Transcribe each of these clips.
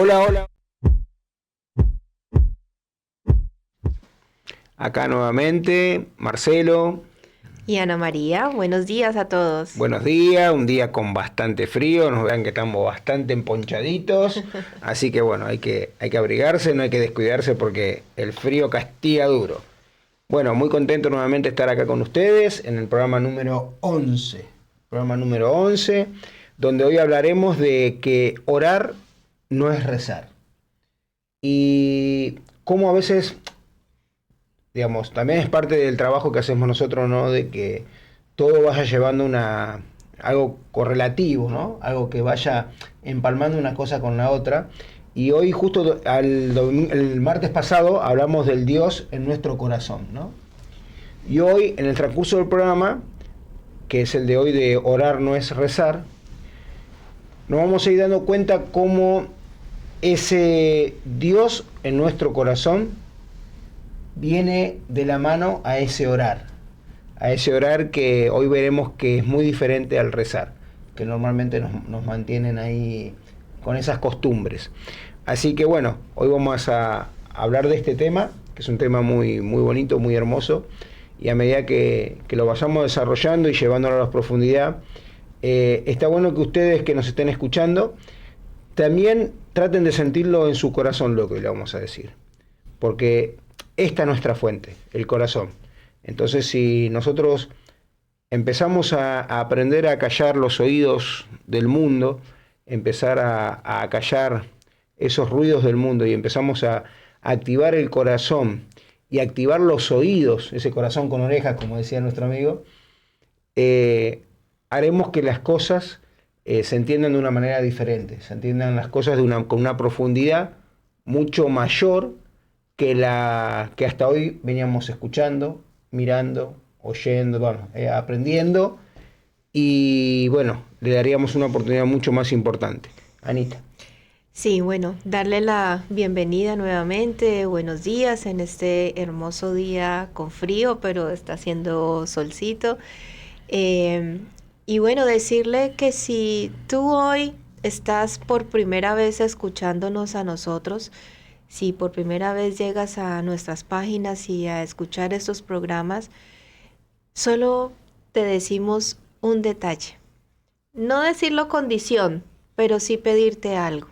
Hola, hola. Acá nuevamente, Marcelo. Y Ana María, buenos días a todos. Buenos días, un día con bastante frío, nos vean que estamos bastante emponchaditos, así que bueno, hay que abrigarse, no hay que descuidarse porque el frío castiga duro. Bueno, muy contento nuevamente de estar acá con ustedes en el programa número 11, donde hoy hablaremos de que orar no es rezar. Y cómo a veces, digamos, también es parte del trabajo que hacemos nosotros, ¿no? De que todo vaya llevando algo correlativo, ¿no? Algo que vaya empalmando una cosa con la otra. Y hoy, justo el martes pasado, hablamos del Dios en nuestro corazón, ¿no? Y hoy, en el transcurso del programa, que es el de hoy de orar no es rezar, nos vamos a ir dando cuenta cómo ese Dios en nuestro corazón viene de la mano a ese orar que hoy veremos que es muy diferente al rezar, que normalmente nos mantienen ahí con esas costumbres. Así que bueno, hoy vamos a hablar de este tema, que es un tema muy, muy bonito, muy hermoso, y a medida que lo vayamos desarrollando y llevándolo a la profundidad, está bueno que ustedes que nos estén escuchando también traten de sentirlo en su corazón lo que le vamos a decir, porque esta es nuestra fuente, el corazón. Entonces, si nosotros empezamos a aprender a callar los oídos del mundo, empezar a callar esos ruidos del mundo y empezamos a activar el corazón y activar los oídos, ese corazón con orejas, como decía nuestro amigo, eh, haremos que las cosas se entiendan de una manera diferente, se entiendan las cosas con una profundidad mucho mayor que hasta hoy veníamos escuchando, mirando, oyendo, bueno, aprendiendo, y bueno, le daríamos una oportunidad mucho más importante. Anita. Sí, bueno, darle la bienvenida nuevamente, buenos días en este hermoso día con frío, pero está haciendo solcito. Eh, y bueno, decirle que si tú hoy estás por primera vez escuchándonos a nosotros, si por primera vez llegas a nuestras páginas y a escuchar estos programas, solo te decimos un detalle. No decirlo condición, pero sí pedirte algo,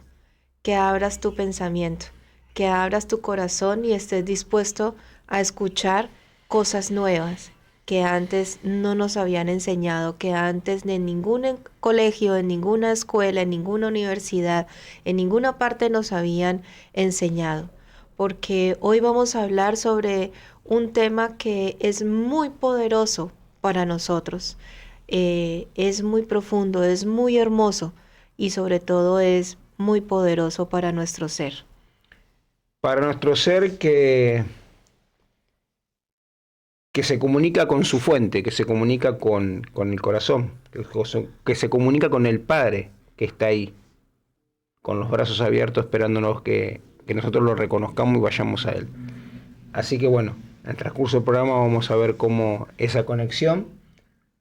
que abras tu pensamiento, que abras tu corazón y estés dispuesto a escuchar cosas nuevas que antes no nos habían enseñado, que antes en ningún colegio, en ninguna escuela, en ninguna universidad, en ninguna parte nos habían enseñado. Porque hoy vamos a hablar sobre un tema que es muy poderoso para nosotros. Es muy profundo, es muy hermoso y sobre todo es muy poderoso para nuestro ser. Para nuestro ser que se comunica con su fuente, que se comunica con el corazón, que se comunica con el Padre que está ahí, con los brazos abiertos esperándonos que nosotros lo reconozcamos y vayamos a Él. Así que bueno, en el transcurso del programa vamos a ver cómo esa conexión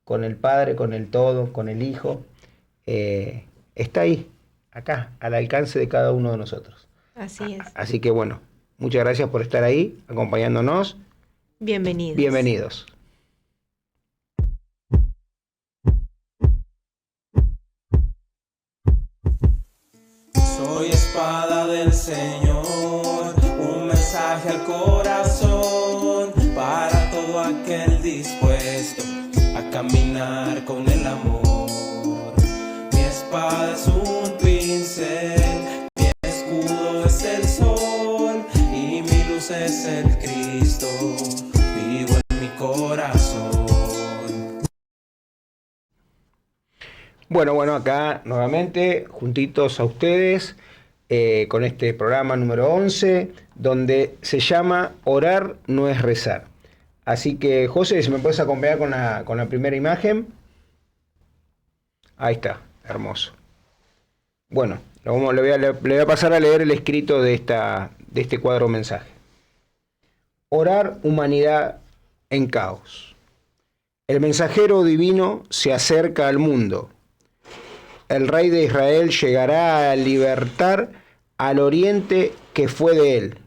con el Padre, con el Todo, con el Hijo, está ahí, acá, al alcance de cada uno de nosotros. Así es. Así que bueno, muchas gracias por estar ahí, acompañándonos. Bienvenidos. Bienvenidos. Soy espada del Señor, un mensaje al corazón para todo aquel dispuesto a caminar con el amor. Mi espada es un pincel, mi escudo es el sol y mi luz es el Cristo, vivo en mi corazón. Bueno, acá nuevamente, juntitos a ustedes, con este programa número 11, donde se llama Orar no es rezar. Así que, José, si me puedes acompañar con la primera imagen. Ahí está, hermoso. Bueno, le voy a pasar a leer el escrito de este cuadro mensaje. Orar, humanidad en caos. El mensajero divino se acerca al mundo. El rey de Israel llegará a libertar al oriente que fue de él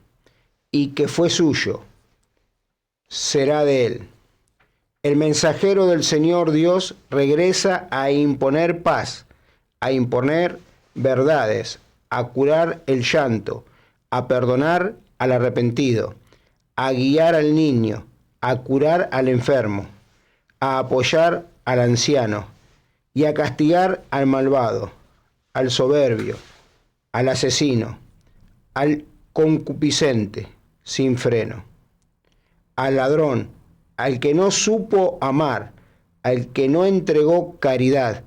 y que fue suyo, será de él. El mensajero del Señor Dios regresa a imponer paz, a imponer verdades, a curar el llanto, a perdonar al arrepentido, a guiar al niño, a curar al enfermo, a apoyar al anciano y a castigar al malvado, al soberbio, al asesino, al concupiscente sin freno, al ladrón, al que no supo amar, al que no entregó caridad,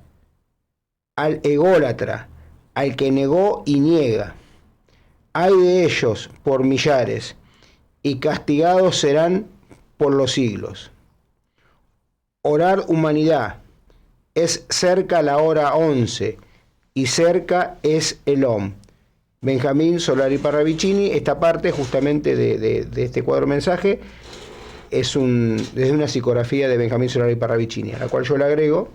al ególatra, al que negó y niega. Ay de ellos por millares, y castigados serán por los siglos. Orar humanidad, es cerca la hora 11, y cerca es el Om. Benjamín Solari Parravicini. Esta parte justamente de este cuadro mensaje es una psicografía de Benjamín Solari Parravicini, a la cual yo le agrego: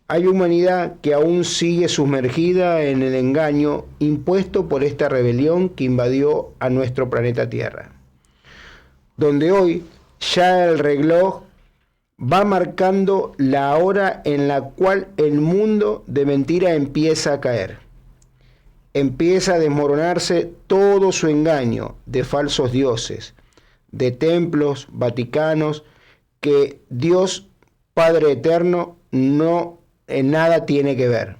hay humanidad que aún sigue sumergida en el engaño impuesto por esta rebelión que invadió a nuestro planeta Tierra, donde hoy ya el reloj va marcando la hora en la cual el mundo de mentira empieza a caer. Empieza a desmoronarse todo su engaño de falsos dioses, de templos vaticanos que Dios Padre Eterno no en nada tiene que ver.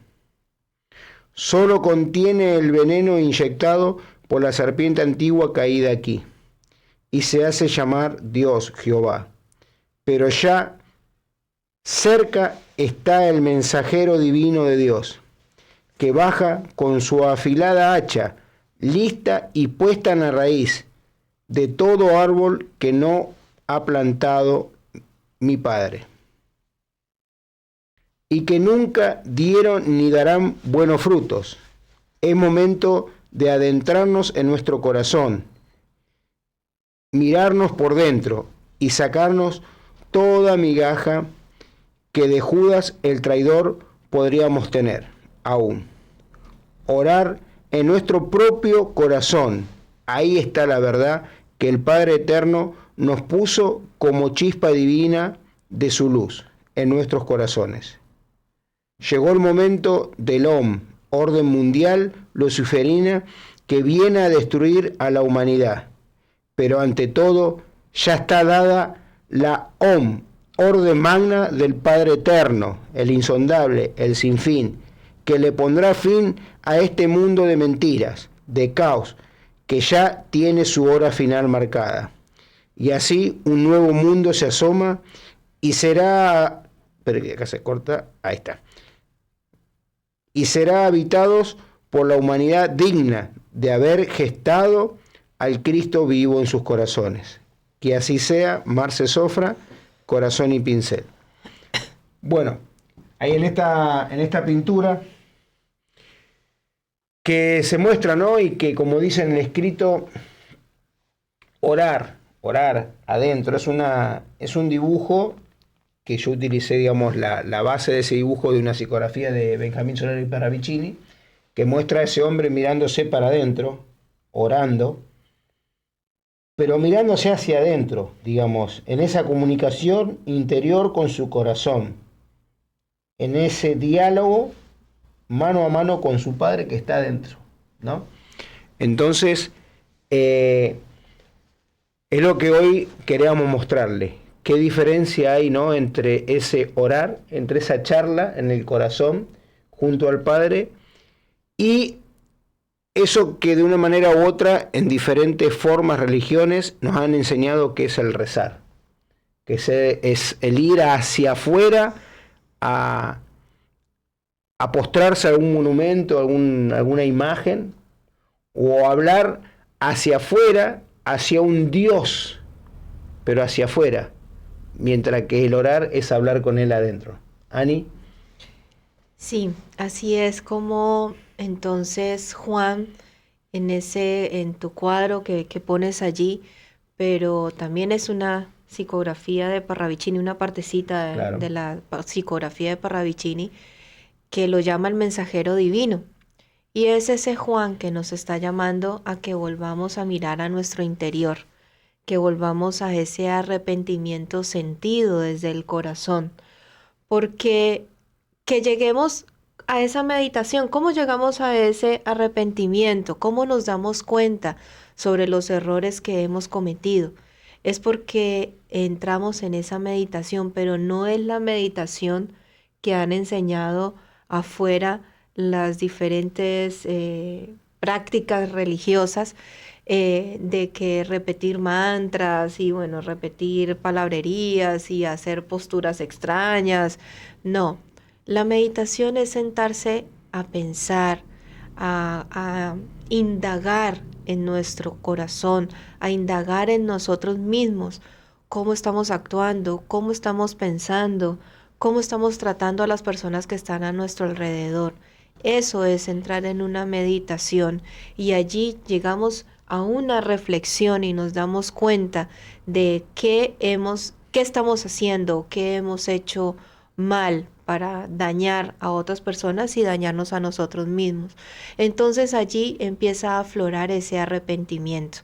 Solo contiene el veneno inyectado por la serpiente antigua caída aquí, y se hace llamar Dios Jehová. Pero ya cerca está el mensajero divino de Dios, que baja con su afilada hacha, lista y puesta en la raíz de todo árbol que no ha plantado mi Padre, y que nunca dieron ni darán buenos frutos. Es momento de adentrarnos en nuestro corazón, mirarnos por dentro y sacarnos toda migaja que de Judas el traidor podríamos tener aún. Orar en nuestro propio corazón. Ahí está la verdad que el Padre Eterno nos puso como chispa divina de su luz en nuestros corazones. Llegó el momento del Om, orden mundial luciferina que viene a destruir a la humanidad. Pero ante todo ya está dada la Om, orden magna del Padre Eterno, el insondable, el sin fin, que le pondrá fin a este mundo de mentiras, de caos, que ya tiene su hora final marcada. Y así un nuevo mundo se asoma y será... Pero que acá se corta, ahí está. Y será habitados por la humanidad digna de haber gestado al Cristo vivo en sus corazones. Que así sea, Marce Sofra, corazón y pincel. Bueno, ahí en esta pintura que se muestra, ¿no? Y que, como dice en el escrito, orar adentro, es un dibujo que yo utilicé, digamos, la base de ese dibujo de una psicografía de Benjamín Solari Parravicini, que muestra a ese hombre mirándose para adentro, orando, pero mirándose hacia adentro, digamos, en esa comunicación interior con su corazón, en ese diálogo mano a mano con su Padre que está adentro, ¿no? Entonces, es lo que hoy queríamos mostrarle. ¿Qué diferencia hay, ¿no?, entre ese orar, entre esa charla en el corazón junto al Padre y eso que de una manera u otra en diferentes formas, religiones, nos han enseñado que es el rezar, que es el ir hacia afuera a postrarse a algún monumento, alguna imagen, o hablar hacia afuera, hacia un Dios, pero hacia afuera, mientras que el orar es hablar con Él adentro. Ani. Sí, así es como entonces Juan, en tu cuadro que pones allí, pero también es una psicografía de Parravicini, una partecita Claro. de la psicografía de Parravicini, que lo llama el mensajero divino. Y es ese Juan que nos está llamando a que volvamos a mirar a nuestro interior, que volvamos a ese arrepentimiento sentido desde el corazón, porque que lleguemos a esa meditación, ¿cómo llegamos a ese arrepentimiento? ¿Cómo nos damos cuenta sobre los errores que hemos cometido? Es porque entramos en esa meditación, pero no es la meditación que han enseñado afuera las diferentes prácticas religiosas, de que repetir mantras y bueno, repetir palabrerías y hacer posturas extrañas. No, la meditación es sentarse a pensar, a indagar en nuestro corazón, a indagar en nosotros mismos, cómo estamos actuando, cómo estamos pensando, cómo estamos tratando a las personas que están a nuestro alrededor. Eso es entrar en una meditación y allí llegamos a una reflexión y nos damos cuenta de qué estamos haciendo, qué hemos hecho mal para dañar a otras personas y dañarnos a nosotros mismos. Entonces allí empieza a aflorar ese arrepentimiento.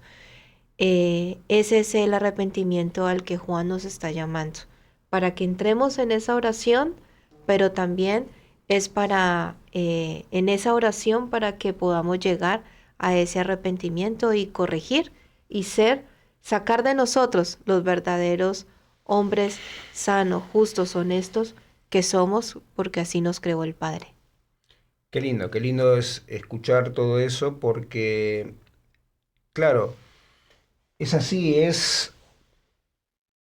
Ese es el arrepentimiento al que Juan nos está llamando, para que entremos en esa oración, pero también es en esa oración para que podamos llegar a ese arrepentimiento y corregir y sacar de nosotros los verdaderos hombres sanos, justos, honestos que somos, porque así nos creó el Padre. Qué lindo es escuchar todo eso porque, claro, es así, es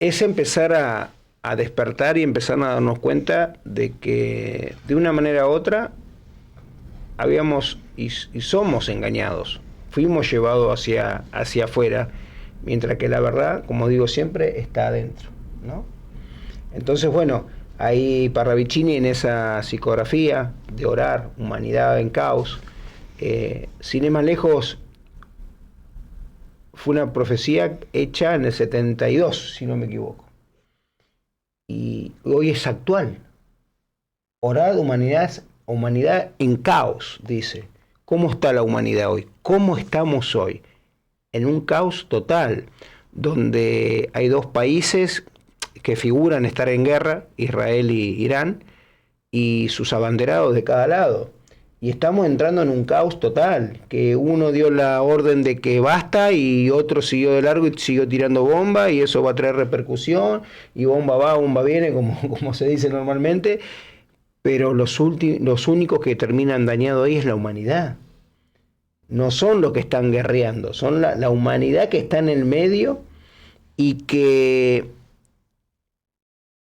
empezar a despertar y empezar a darnos cuenta de que de una manera u otra habíamos y somos engañados, fuimos llevados hacia afuera, mientras que la verdad, como digo siempre, está adentro, ¿no? Entonces, bueno, ahí Parravicini en esa psicografía de orar, humanidad en caos, sin ir más lejos, fue una profecía hecha en el 72, si no me equivoco. Y hoy es actual. Orar humanidad en caos, dice. ¿Cómo está la humanidad hoy? ¿Cómo estamos hoy? En un caos total, donde hay dos países que figuran estar en guerra, Israel y Irán, y sus abanderados de cada lado. Y estamos entrando en un caos total, que uno dio la orden de que basta y otro siguió de largo y siguió tirando bomba, y eso va a traer repercusión, y bomba va, bomba viene, como se dice normalmente, pero los únicos que terminan dañados ahí es la humanidad. No son los que están guerreando, son la humanidad que está en el medio y que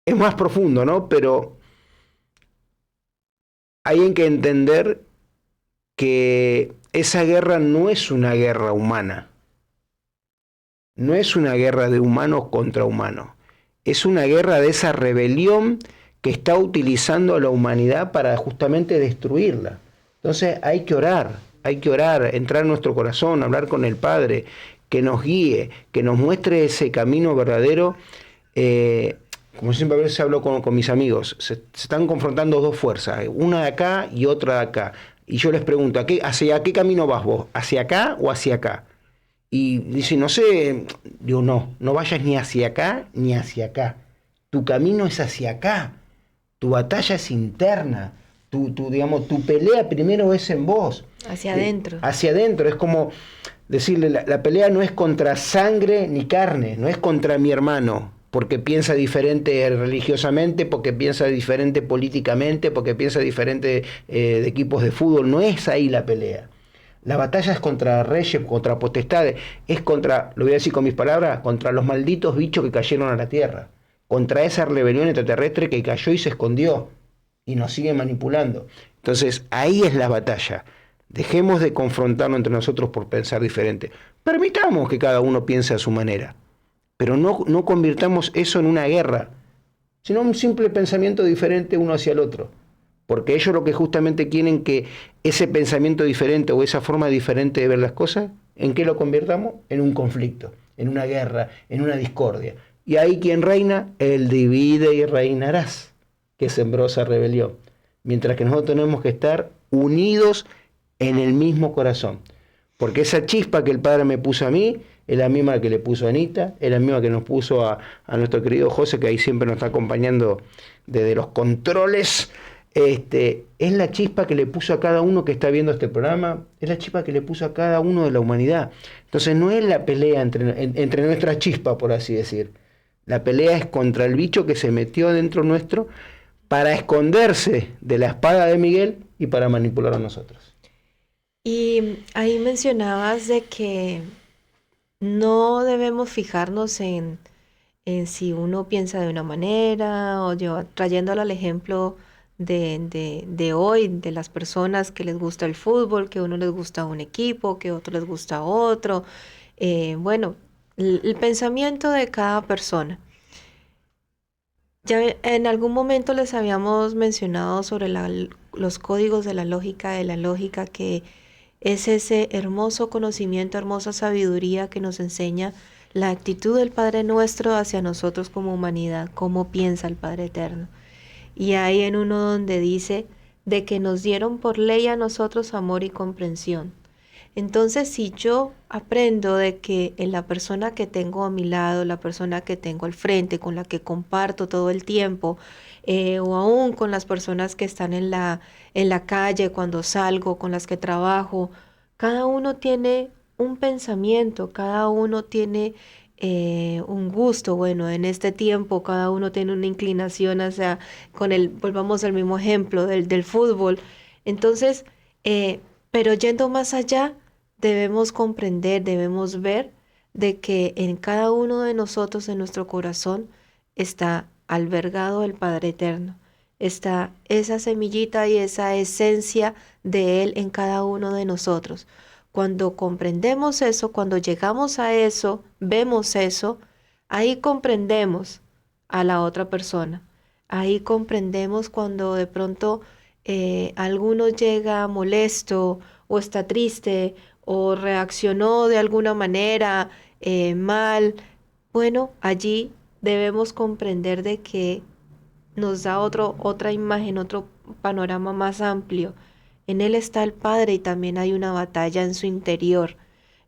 es más profundo, ¿no? Pero hay que entender que esa guerra no es una guerra humana, no es una guerra de humanos contra humanos, es una guerra de esa rebelión que está utilizando a la humanidad para justamente destruirla. Entonces hay que orar, entrar en nuestro corazón, hablar con el Padre, que nos guíe, que nos muestre ese camino verdadero. Como siempre a veces hablo con mis amigos, se están confrontando dos fuerzas, una de acá y otra de acá. Y yo les pregunto, ¿hacia qué camino vas vos? ¿Hacia acá o hacia acá? Y dicen, no sé, digo, no vayas ni hacia acá ni hacia acá. Tu camino es hacia acá. Tu batalla es interna. Tu pelea primero es en vos. Hacia adentro. Hacia adentro. Es como decirle, la pelea no es contra sangre ni carne, no es contra mi hermano, porque piensa diferente religiosamente, porque piensa diferente políticamente, porque piensa diferente de equipos de fútbol. No es ahí la pelea. La batalla es contra reyes, contra potestades, es contra, lo voy a decir con mis palabras, contra los malditos bichos que cayeron a la tierra, contra esa rebelión extraterrestre que cayó y se escondió y nos sigue manipulando. Entonces ahí es la batalla. Dejemos de confrontarnos entre nosotros por pensar diferente. Permitamos que cada uno piense a su manera, pero no convirtamos eso en una guerra, sino un simple pensamiento diferente uno hacia el otro. Porque ellos lo que justamente quieren que ese pensamiento diferente o esa forma diferente de ver las cosas, ¿en qué lo convirtamos? En un conflicto, en una guerra, en una discordia. Y ahí quien reina, el divide y reinarás, que sembró esa rebelión. Mientras que nosotros tenemos que estar unidos en el mismo corazón. Porque esa chispa que el Padre me puso a mí, es la misma que le puso a Anita, es la misma que nos puso a nuestro querido José, que ahí siempre nos está acompañando desde los controles. Es la chispa que le puso a cada uno que está viendo este programa, es la chispa que le puso a cada uno de la humanidad. Entonces no es la pelea entre nuestra chispa, por así decir. La pelea es contra el bicho que se metió dentro nuestro para esconderse de la espada de Miguel y para manipular a nosotros. Y ahí mencionabas de que no debemos fijarnos en si uno piensa de una manera, o yo trayéndolo al ejemplo de hoy, de las personas que les gusta el fútbol, que a uno les gusta un equipo, que a otro les gusta otro. Bueno, el pensamiento de cada persona. Ya en algún momento les habíamos mencionado sobre los códigos de la lógica, que es ese hermoso conocimiento, hermosa sabiduría que nos enseña la actitud del Padre nuestro hacia nosotros como humanidad, cómo piensa el Padre Eterno. Y hay en uno donde dice de que nos dieron por ley a nosotros amor y comprensión. Entonces, si yo aprendo de que en la persona que tengo a mi lado, la persona que tengo al frente, con la que comparto todo el tiempo, o aún con las personas que están en la calle, cuando salgo, con las que trabajo, cada uno tiene un pensamiento, cada uno tiene un gusto. Bueno, en este tiempo cada uno tiene una inclinación hacia, volvamos al mismo ejemplo del fútbol. Entonces, pero yendo más allá, debemos comprender, debemos ver de que en cada uno de nosotros, en nuestro corazón, está albergado el Padre Eterno. Está esa semillita y esa esencia de Él en cada uno de nosotros. Cuando comprendemos eso, cuando llegamos a eso, vemos eso, ahí comprendemos a la otra persona. Ahí comprendemos cuando de pronto alguno llega molesto o está triste o reaccionó de alguna manera mal. Bueno, allí debemos comprender de que nos da otra imagen, otro panorama más amplio. En Él está el Padre y también hay una batalla en su interior.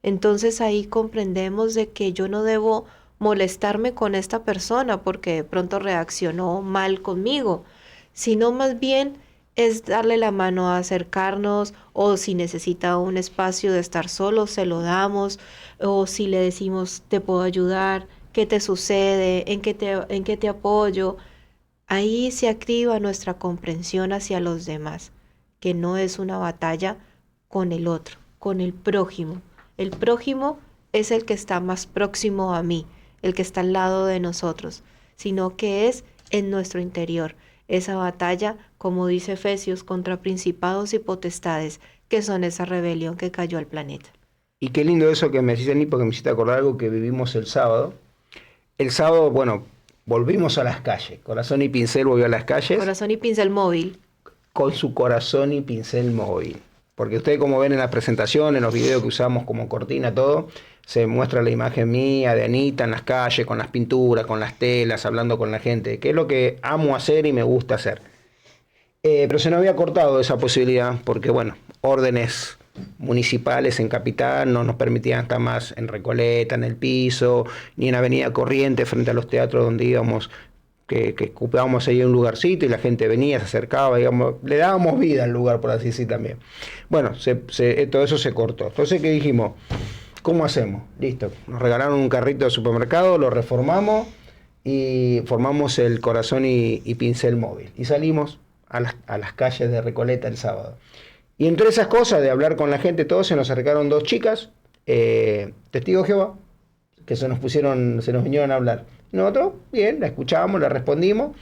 Entonces ahí comprendemos de que yo no debo molestarme con esta persona porque de pronto reaccionó mal conmigo, sino más bien es darle la mano a acercarnos, o si necesita un espacio de estar solo, se lo damos, o si le decimos, te puedo ayudar, ¿qué te sucede? ¿En qué te apoyo? Ahí se activa nuestra comprensión hacia los demás, que no es una batalla con el otro, con el prójimo. El prójimo es el que está más próximo a mí, el que está al lado de nosotros, sino que es en nuestro interior. Esa batalla, como dice Efesios, contra principados y potestades, que son esa rebelión que cayó al planeta. Y qué lindo eso que me decís, Ani, porque me hiciste acordar algo que vivimos el sábado. El sábado, bueno, volvimos a las calles. Corazón y Pincel volvió a las calles. Corazón y Pincel móvil. Con su Corazón y Pincel móvil. Porque ustedes, como ven en la presentación, en los videos que usamos como cortina, todo, se muestra la imagen mía, de Anita, en las calles, con las pinturas, con las telas, hablando con la gente, que es lo que amo hacer y me gusta hacer. Pero se nos había cortado esa posibilidad, porque, bueno, órdenes municipales en Capital no nos permitían estar más en Recoleta, en El Piso, ni en Avenida Corrientes, frente a los teatros donde íbamos, que ocupábamos ahí un lugarcito y la gente venía, se acercaba, digamos, le dábamos vida al lugar, por así decir también. Bueno, todo eso se cortó. Entonces, ¿qué dijimos? ¿Cómo hacemos? Listo, nos regalaron un carrito de supermercado, lo reformamos y formamos el Corazón y Pincel móvil. Y salimos a las calles de Recoleta el sábado. Y entre esas cosas de hablar con la gente, todos se nos acercaron dos chicas, testigos de Jehová, que se nos vinieron a hablar. Nosotros, bien, la escuchábamos, la respondimos,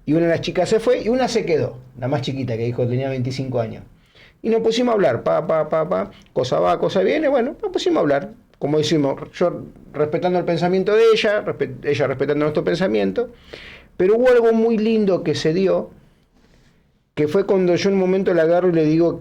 y una de las chicas se fue y una se quedó, la más chiquita, que dijo que tenía 25 años. Y nos pusimos a hablar, cosa va, cosa viene, bueno, nos pusimos a hablar, como decimos, yo respetando el pensamiento de ella respetando nuestro pensamiento, pero hubo algo muy lindo que se dio, que fue cuando yo en un momento la agarro y le digo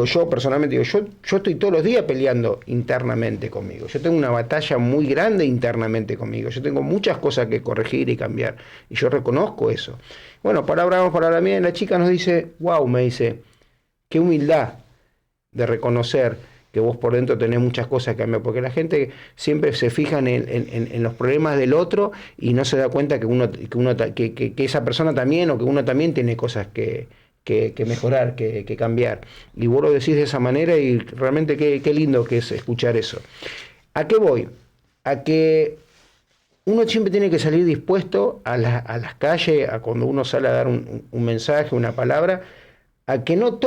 yo personalmente, yo estoy todos los días peleando internamente conmigo, yo tengo una batalla muy grande internamente conmigo, yo tengo muchas cosas que corregir y cambiar, y yo reconozco eso. Bueno, palabra mía, la chica nos dice, wow, me dice, qué humildad de reconocer que vos por dentro tenés muchas cosas que cambiar, porque la gente siempre se fija en los problemas del otro y no se da cuenta que esa persona también, o que uno también tiene cosas que mejorar, que cambiar. Y vos lo decís de esa manera y realmente qué lindo que es escuchar eso. ¿A qué voy? A que uno siempre tiene que salir dispuesto a las calles, a cuando uno sale a dar un mensaje, una palabra, a que no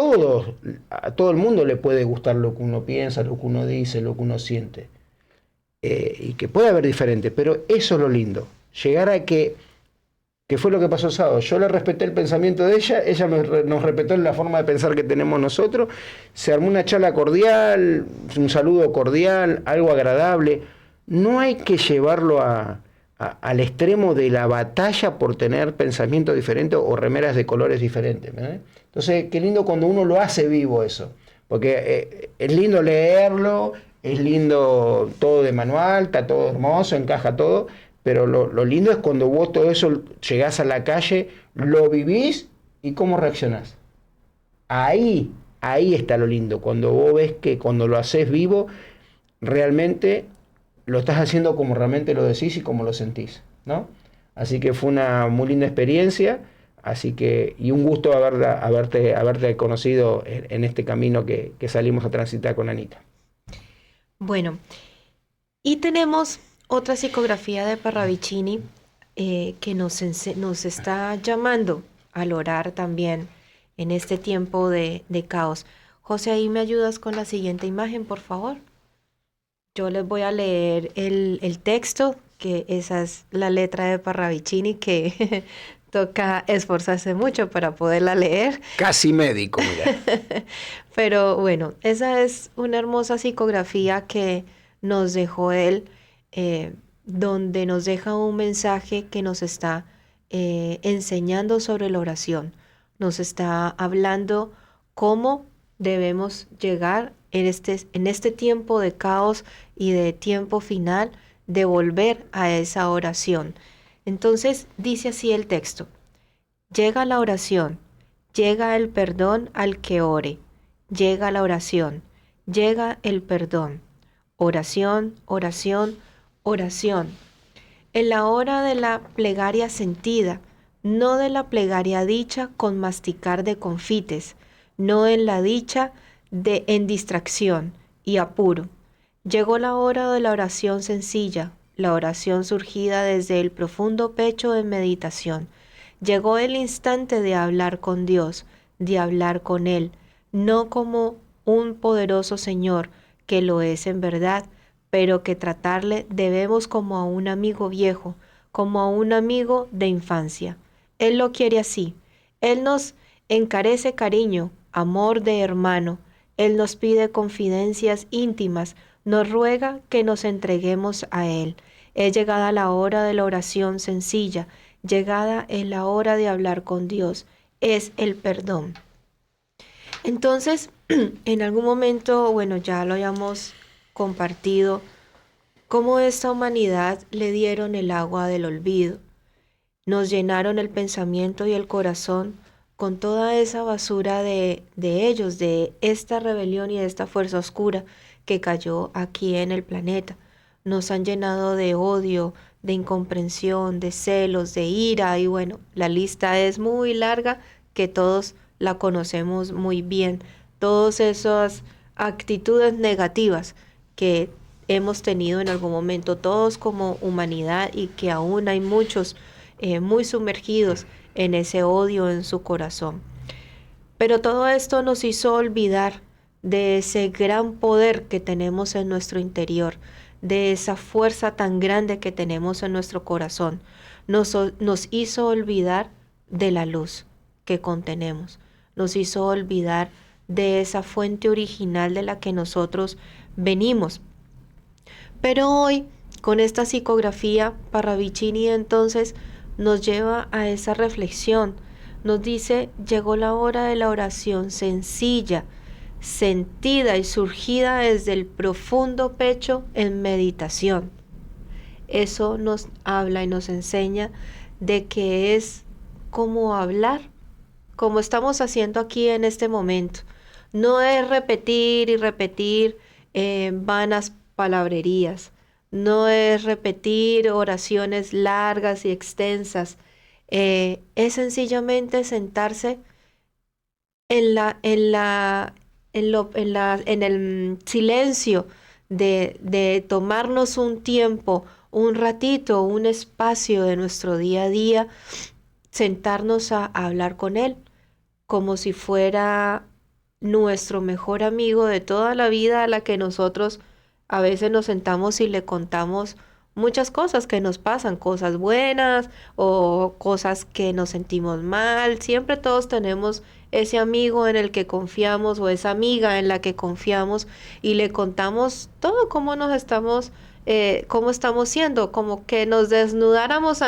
a todo el mundo le puede gustar lo que uno piensa, lo que uno dice, lo que uno siente. Y que puede haber diferentes, pero eso es lo lindo. Llegar a que fue lo que pasó el sábado. Yo le respeté el pensamiento de ella nos respetó la forma de pensar que tenemos nosotros. Se armó una charla cordial, un saludo cordial, algo agradable. No hay que llevarlo al extremo de la batalla por tener pensamientos diferentes o remeras de colores diferentes, ¿verdad? Entonces, qué lindo cuando uno lo hace vivo eso, porque es lindo leerlo, es lindo todo de manual, está todo hermoso, encaja todo, pero lo lindo es cuando vos todo eso llegás a la calle, lo vivís y cómo reaccionás. Ahí está lo lindo, cuando vos ves que cuando lo haces vivo, realmente lo estás haciendo como realmente lo decís y como lo sentís, ¿no? Así que fue una muy linda experiencia, y un gusto haberte conocido en este camino que salimos a transitar con Anita. Bueno, y tenemos otra psicografía de Parravicini que nos está llamando al orar también en este tiempo de caos. José, ahí me ayudas con la siguiente imagen, por favor. Yo les voy a leer el texto, que esa es la letra de Parravicini, que toca esforzarse mucho para poderla leer. Casi médico, mira. Pero bueno, esa es una hermosa psicografía que nos dejó él, donde nos deja un mensaje que nos está enseñando sobre la oración. Nos está hablando cómo debemos llegar en este tiempo de caos y de tiempo final, de volver a esa oración. Entonces dice así el texto: llega la oración, llega el perdón al que ore, llega la oración, llega el perdón. Oración, oración, oración. En la hora de la plegaria sentida, no de la plegaria dicha con masticar de confites, no en la dicha en distracción y apuro. Llegó la hora de la oración sencilla, la oración surgida desde el profundo pecho en meditación. Llegó el instante de hablar con Dios, de hablar con Él, no como un poderoso Señor, que lo es en verdad, pero que tratarle debemos como a un amigo viejo, como a un amigo de infancia. Él lo quiere así. Él nos encarece cariño, amor de hermano. Él nos pide confidencias íntimas, nos ruega que nos entreguemos a Él. Es llegada la hora de la oración sencilla, llegada es la hora de hablar con Dios, es el perdón. Entonces, en algún momento, bueno, ya lo hayamos compartido, cómo esta humanidad le dieron el agua del olvido, nos llenaron el pensamiento y el corazón con toda esa basura de ellos, de esta rebelión y de esta fuerza oscura que cayó aquí en el planeta. Nos han llenado de odio, de incomprensión, de celos, de ira, y bueno, la lista es muy larga, que todos la conocemos muy bien. Todas esas actitudes negativas que hemos tenido en algún momento todos como humanidad, y que aún hay muchos muy sumergidos en ese odio en su corazón. Pero todo esto nos hizo olvidar de ese gran poder que tenemos en nuestro interior, de esa fuerza tan grande que tenemos en nuestro corazón. Nos hizo olvidar de la luz que contenemos, nos hizo olvidar de esa fuente original de la que nosotros venimos. Pero hoy, con esta psicografía, Parravicini entonces nos lleva a esa reflexión. Nos dice: llegó la hora de la oración sencilla, sentida y surgida desde el profundo pecho en meditación. Eso nos habla y nos enseña de que es como hablar, como estamos haciendo aquí en este momento. No es repetir y repetir vanas palabrerías. No es repetir oraciones largas y extensas. Es sencillamente sentarse en el silencio de tomarnos un tiempo, un ratito, un espacio de nuestro día a día, sentarnos a hablar con Él, como si fuera nuestro mejor amigo de toda la vida, a la que nosotros a veces nos sentamos y le contamos muchas cosas que nos pasan, cosas buenas o cosas que nos sentimos mal. Siempre todos tenemos ese amigo en el que confiamos o esa amiga en la que confiamos y le contamos todo cómo nos estamos, cómo estamos siendo, como que nos desnudáramos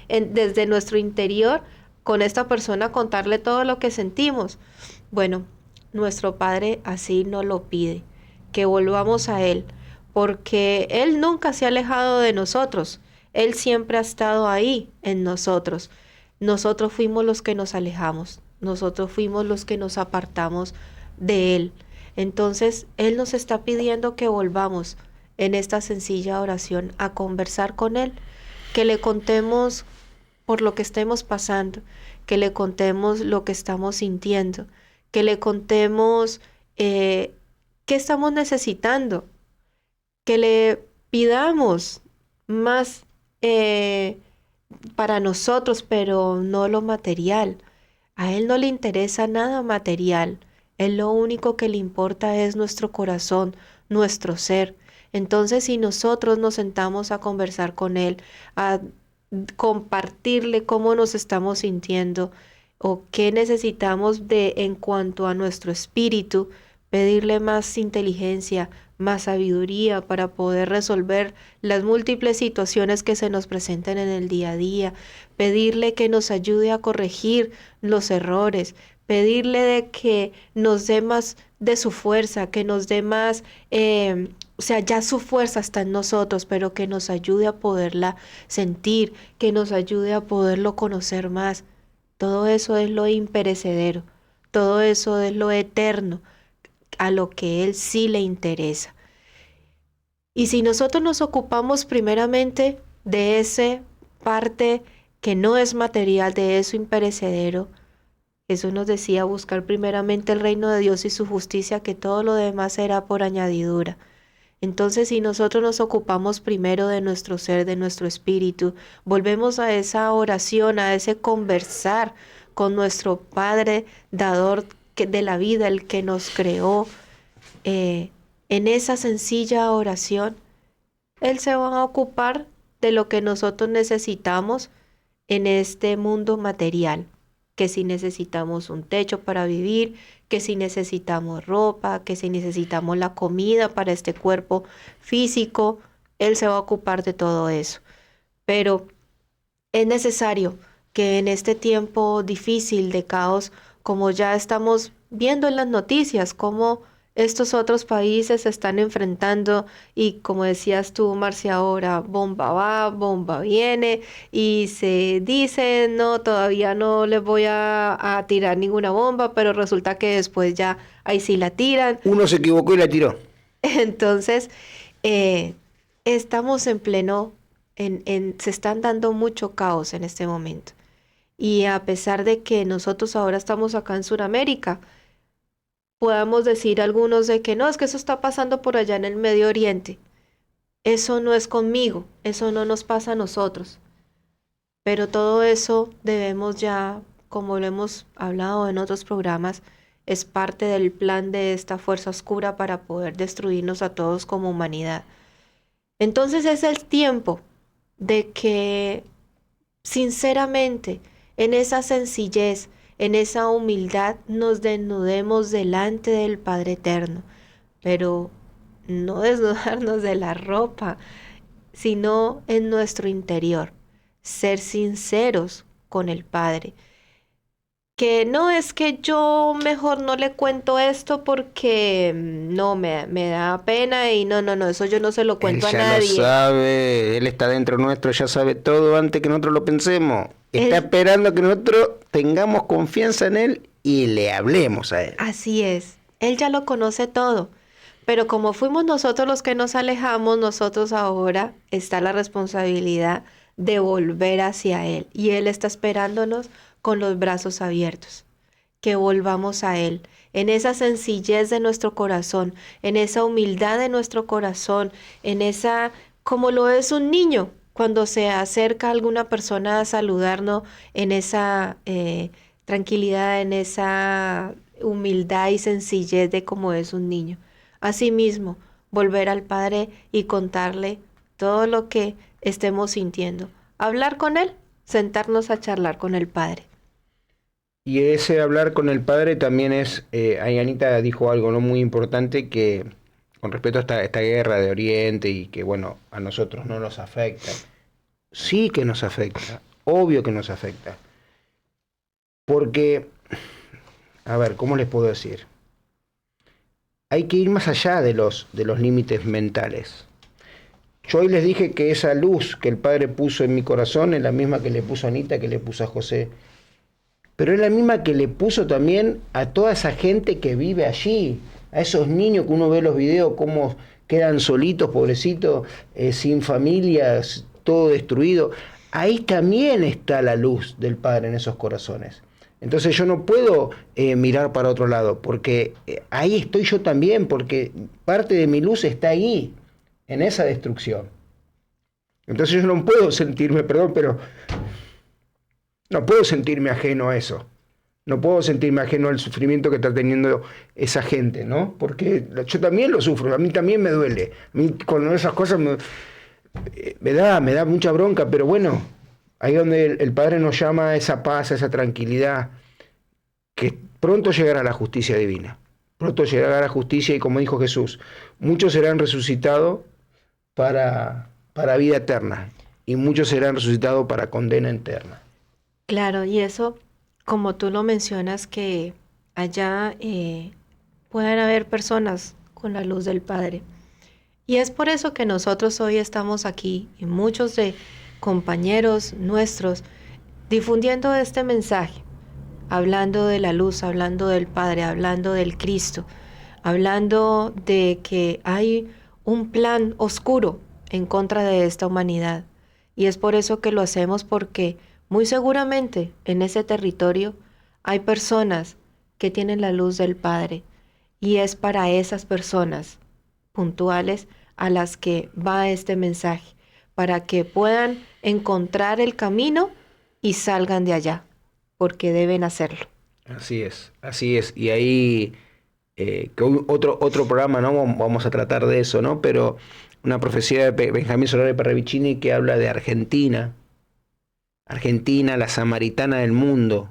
desde nuestro interior con esta persona, contarle todo lo que sentimos. Bueno, nuestro Padre así nos lo pide, que volvamos a Él, porque Él nunca se ha alejado de nosotros. Él siempre ha estado ahí en nosotros. Nosotros fuimos los que nos alejamos. Nosotros fuimos los que nos apartamos de Él. Entonces, Él nos está pidiendo que volvamos en esta sencilla oración a conversar con Él, que le contemos por lo que estemos pasando, que le contemos lo que estamos sintiendo, que le contemos qué estamos necesitando, que le pidamos más para nosotros, pero no lo material. A Él no le interesa nada material. Él lo único que le importa es nuestro corazón, nuestro ser. Entonces, si nosotros nos sentamos a conversar con Él, a compartirle cómo nos estamos sintiendo o qué necesitamos en cuanto a nuestro espíritu, pedirle más inteligencia, más sabiduría para poder resolver las múltiples situaciones que se nos presenten en el día a día, pedirle que nos ayude a corregir los errores, pedirle de que nos dé más de su fuerza, que nos dé más, ya su fuerza está en nosotros, pero que nos ayude a poderla sentir, que nos ayude a poderlo conocer más. Todo eso es lo imperecedero, todo eso es lo eterno, a lo que Él sí le interesa. Y si nosotros nos ocupamos primeramente de esa parte que no es material, de eso imperecedero, Jesús nos decía buscar primeramente el reino de Dios y su justicia, que todo lo demás será por añadidura. Entonces, si nosotros nos ocupamos primero de nuestro ser, de nuestro espíritu, volvemos a esa oración, a ese conversar con nuestro Padre, dador de la vida, el que nos creó, en esa sencilla oración, Él se va a ocupar de lo que nosotros necesitamos en este mundo material, que si necesitamos un techo para vivir, que si necesitamos ropa, que si necesitamos la comida para este cuerpo físico, Él se va a ocupar de todo eso. Pero es necesario que en este tiempo difícil de caos, como ya estamos viendo en las noticias, cómo estos otros países se están enfrentando y como decías tú, Marcia, ahora bomba va, bomba viene y se dice, no, todavía no les voy a tirar ninguna bomba, pero resulta que después ya ahí sí la tiran. Uno se equivocó y la tiró. Entonces, estamos en pleno, se están dando mucho caos en este momento. Y a pesar de que nosotros ahora estamos acá en Sudamérica, podamos decir algunos de que no, es que eso está pasando por allá en el Medio Oriente. Eso no es conmigo, eso no nos pasa a nosotros. Pero todo eso debemos ya, como lo hemos hablado en otros programas, es parte del plan de esta fuerza oscura para poder destruirnos a todos como humanidad. Entonces es el tiempo de que, sinceramente, en esa sencillez, en esa humildad, nos desnudemos delante del Padre Eterno, pero no desnudarnos de la ropa, sino en nuestro interior, ser sinceros con el Padre. Que no es que yo mejor no le cuento esto porque no me da pena y no, eso yo no se lo cuento a nadie. Él ya lo sabe, Él está dentro nuestro, ya sabe todo antes que nosotros lo pensemos. Está esperando que nosotros tengamos confianza en Él y le hablemos a Él. Así es. Él ya lo conoce todo. Pero como fuimos nosotros los que nos alejamos, nosotros ahora está la responsabilidad de volver hacia Él. Y Él está esperándonos con los brazos abiertos. Que volvamos a Él, en esa sencillez de nuestro corazón, en esa humildad de nuestro corazón, en esa, como lo es un niño, cuando se acerca a alguna persona a saludarnos, en esa tranquilidad, en esa humildad y sencillez de como es un niño. Asimismo, volver al Padre y contarle todo lo que estemos sintiendo. Hablar con Él, sentarnos a charlar con el Padre. Y ese hablar con el Padre también es, ahí Anita dijo algo no muy importante que con respecto a esta guerra de Oriente y que bueno, a nosotros no nos afecta. Sí que nos afecta, obvio que nos afecta. Porque, a ver, ¿cómo les puedo decir? Hay que ir más allá de los límites mentales. Yo hoy les dije que esa luz que el Padre puso en mi corazón es la misma que le puso a Anita, que le puso a José. Pero es la misma que le puso también a toda esa gente que vive allí, a esos niños que uno ve los videos, cómo quedan solitos, pobrecitos, sin familias, todo destruido. Ahí también está la luz del Padre en esos corazones. Entonces yo no puedo mirar para otro lado, porque ahí estoy yo también, porque parte de mi luz está ahí, en esa destrucción. Entonces yo no puedo sentirme, perdón, pero no puedo sentirme ajeno a eso. No puedo sentirme ajeno al sufrimiento que está teniendo esa gente, ¿no? Porque yo también lo sufro, a mí también me duele. A mí con esas cosas me da mucha bronca, pero bueno, ahí donde el Padre nos llama a esa paz, a esa tranquilidad, que pronto llegará la justicia divina. Pronto llegará la justicia y como dijo Jesús, muchos serán resucitados para vida eterna y muchos serán resucitados para condena eterna. Claro, y eso, como tú lo mencionas, que allá puedan haber personas con la luz del Padre. Y es por eso que nosotros hoy estamos aquí, y muchos de compañeros nuestros, difundiendo este mensaje, hablando de la luz, hablando del Padre, hablando del Cristo, hablando de que hay un plan oscuro en contra de esta humanidad. Y es por eso que lo hacemos, porque muy seguramente en ese territorio hay personas que tienen la luz del Padre y es para esas personas puntuales a las que va este mensaje, para que puedan encontrar el camino y salgan de allá, porque deben hacerlo. Así es. Y ahí, que otro programa, ¿no? Vamos a tratar de eso, ¿no? Pero una profecía de Benjamín Solari Parravicini que habla de Argentina. Argentina, la samaritana del mundo.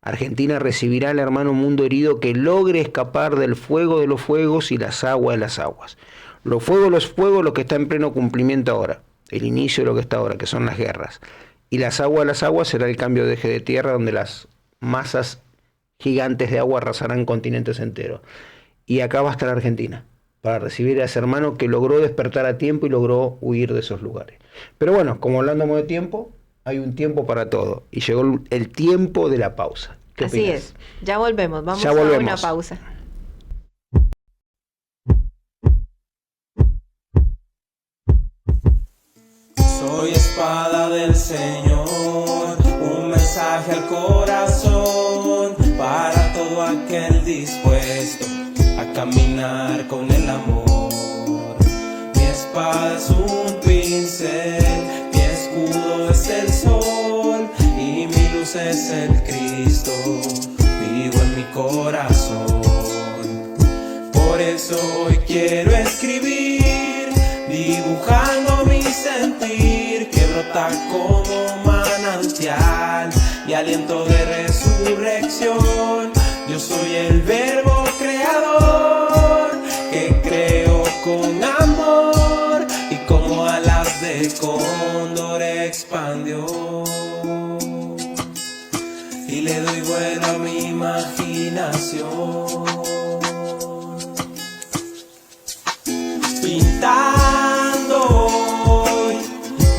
Argentina recibirá al hermano mundo herido que logre escapar del fuego de los fuegos y las aguas de las aguas. Los fuegos, lo que está en pleno cumplimiento ahora. El inicio de lo que está ahora, que son las guerras. Y las aguas de las aguas será el cambio de eje de tierra, donde las masas gigantes de agua arrasarán continentes enteros. Y acá va a estar Argentina, para recibir a ese hermano que logró despertar a tiempo y logró huir de esos lugares. Pero bueno, como hablamos de tiempo, hay un tiempo para todo. Y llegó el tiempo de la pausa. ¿Qué Así opinas? es. Ya volvemos. Vamos Ya a volvemos. una pausa. Soy espada del Señor, un mensaje al corazón para todo aquel dispuesto a caminar con el amor. Mi espada es un pincel, mi escudo es el sol y mi luz es el Cristo, vivo en mi corazón. Por eso hoy quiero escribir, dibujando mi sentir que brota como manantial y aliento de resurrección. Yo soy el verbo creador que creo con amor y como alas de cóndor expandió. Y le doy vuelo a mi imaginación. Pintando hoy,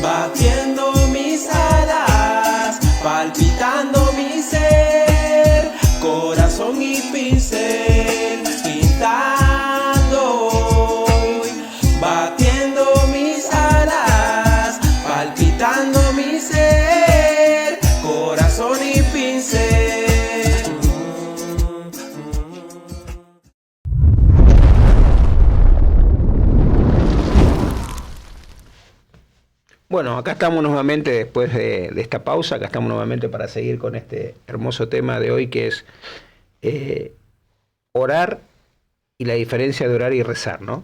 batiendo mis alas, palpitando mi ser, corazón y pincel, Bueno, acá estamos nuevamente después de esta pausa, acá estamos nuevamente para seguir con este hermoso tema de hoy que es orar y la diferencia de orar y rezar, ¿no?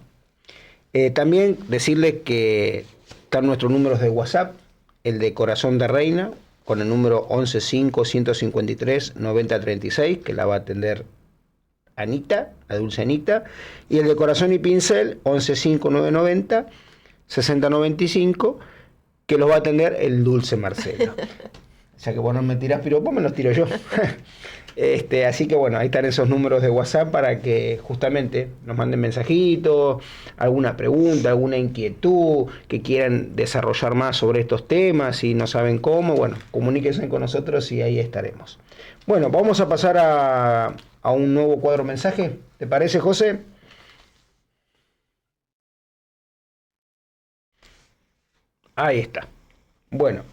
También decirles que están nuestros números de WhatsApp, el de Corazón de Reina, con el número 115-153-9036, que la va a atender Anita, la dulce Anita, y el de Corazón y Pincel, 115990-6095, que los va a atender el dulce Marcelo. O sea que vos no me tirás piropos, me los tiro yo. Así que bueno, ahí están esos números de WhatsApp para que justamente nos manden mensajitos, alguna pregunta, alguna inquietud, que quieran desarrollar más sobre estos temas y no saben cómo, bueno, comuníquense con nosotros y ahí estaremos. Bueno, vamos a pasar a un nuevo cuadro mensaje. ¿Te parece, José? Ahí está. Bueno,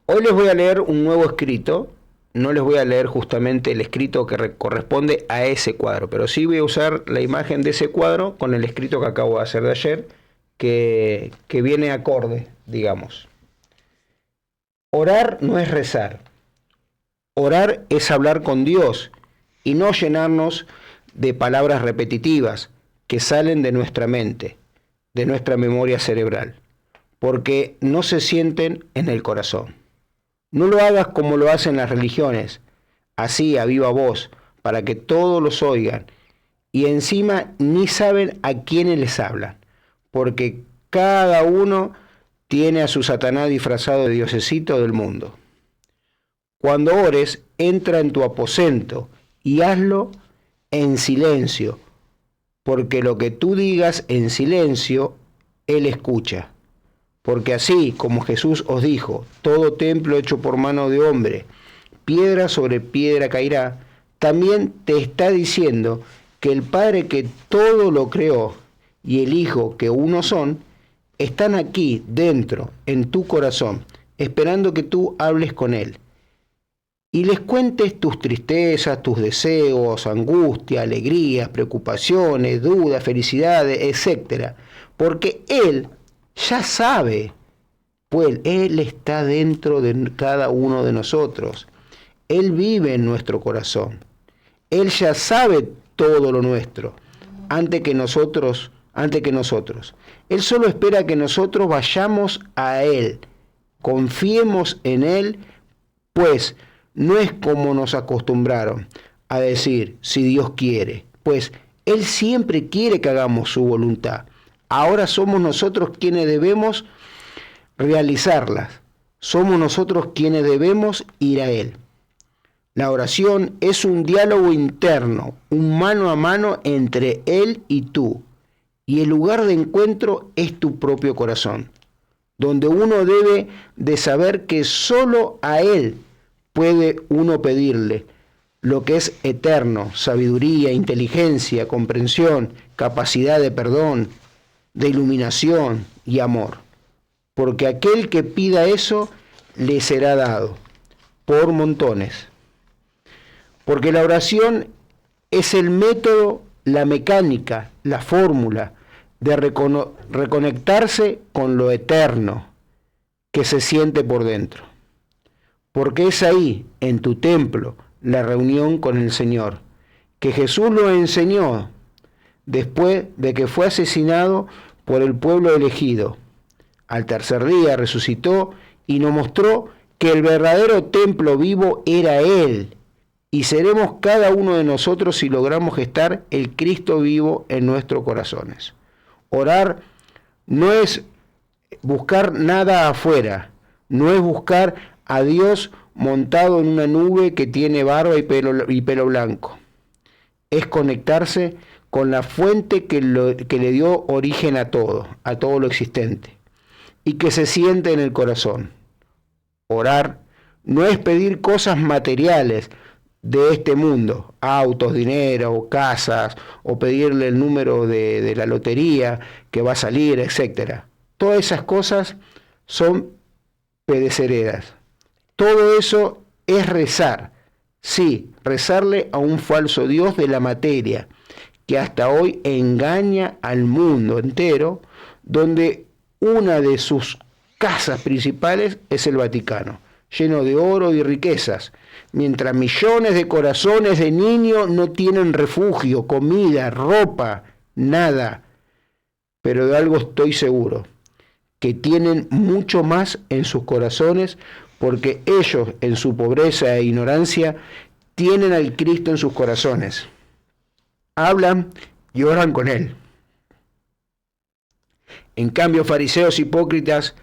hoy les voy a leer un nuevo escrito. No les voy a leer justamente el escrito que corresponde a ese cuadro, pero sí voy a usar la imagen de ese cuadro con el escrito que acabo de hacer de ayer, que viene acorde, digamos. Orar no es rezar. Orar es hablar con Dios y no llenarnos de palabras repetitivas que salen de nuestra mente, de nuestra memoria cerebral, porque no se sienten en el corazón. No lo hagas como lo hacen las religiones, así a viva voz, para que todos los oigan, y encima ni saben a quiénes les hablan, porque cada uno tiene a su Satanás disfrazado de diosecito del mundo. Cuando ores, entra en tu aposento y hazlo en silencio, porque lo que tú digas en silencio, Él escucha. Porque así como Jesús os dijo, todo templo hecho por mano de hombre, piedra sobre piedra caerá, también te está diciendo que el Padre que todo lo creó y el Hijo que uno son, están aquí dentro, en tu corazón, esperando que tú hables con Él. Y les cuentes tus tristezas, tus deseos, angustia, alegrías, preocupaciones, dudas, felicidades, etc. Porque Él ya sabe, pues Él está dentro de cada uno de nosotros. Él vive en nuestro corazón. Él ya sabe todo lo nuestro, antes que nosotros. Él solo espera que nosotros vayamos a Él, confiemos en Él, pues no es como nos acostumbraron a decir, si Dios quiere, pues Él siempre quiere que hagamos su voluntad. Ahora somos nosotros quienes debemos realizarlas. Somos nosotros quienes debemos ir a Él. La oración es un diálogo interno, un mano a mano entre Él y tú. Y el lugar de encuentro es tu propio corazón, donde uno debe de saber que solo a Él puede uno pedirle lo que es eterno, sabiduría, inteligencia, comprensión, capacidad de perdón, de iluminación y amor, porque aquel que pida eso le será dado por montones, porque la oración es el método, la mecánica, la fórmula de reconectarse con lo eterno que se siente por dentro, porque es ahí, en tu templo, la reunión con el Señor, que Jesús lo enseñó después de que fue asesinado por el pueblo elegido. Al tercer día resucitó y nos mostró que el verdadero templo vivo era Él, y seremos cada uno de nosotros si logramos gestar el Cristo vivo en nuestros corazones. Orar no es buscar nada afuera, no es buscar a Dios montado en una nube que tiene barba y pelo blanco. Es conectarse con la fuente que le dio origen a todo lo existente, y que se siente en el corazón. Orar no es pedir cosas materiales de este mundo, autos, dinero, casas, o pedirle el número de la lotería que va a salir, etc. Todas esas cosas son perecederas. Todo eso es rezar. Sí, rezarle a un falso Dios de la materia, que hasta hoy engaña al mundo entero, donde una de sus casas principales es el Vaticano, lleno de oro y riquezas, mientras millones de corazones de niños no tienen refugio, comida, ropa, nada. Pero de algo estoy seguro, que tienen mucho más en sus corazones, porque ellos, en su pobreza e ignorancia, tienen al Cristo en sus corazones. Hablan y oran con Él. En cambio, fariseos hipócritas,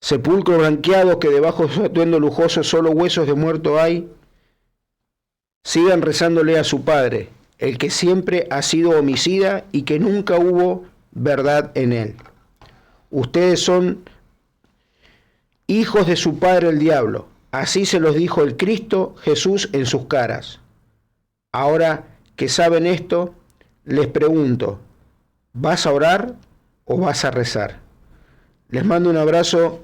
sepulcros blanqueados que debajo de su atuendo lujoso solo huesos de muerto hay, sigan rezándole a su Padre, el que siempre ha sido homicida y que nunca hubo verdad en él. Ustedes son hijos de su padre el diablo. Así se los dijo el Cristo Jesús en sus caras. Ahora que saben esto, les pregunto, ¿vas a orar o vas a rezar? Les mando un abrazo.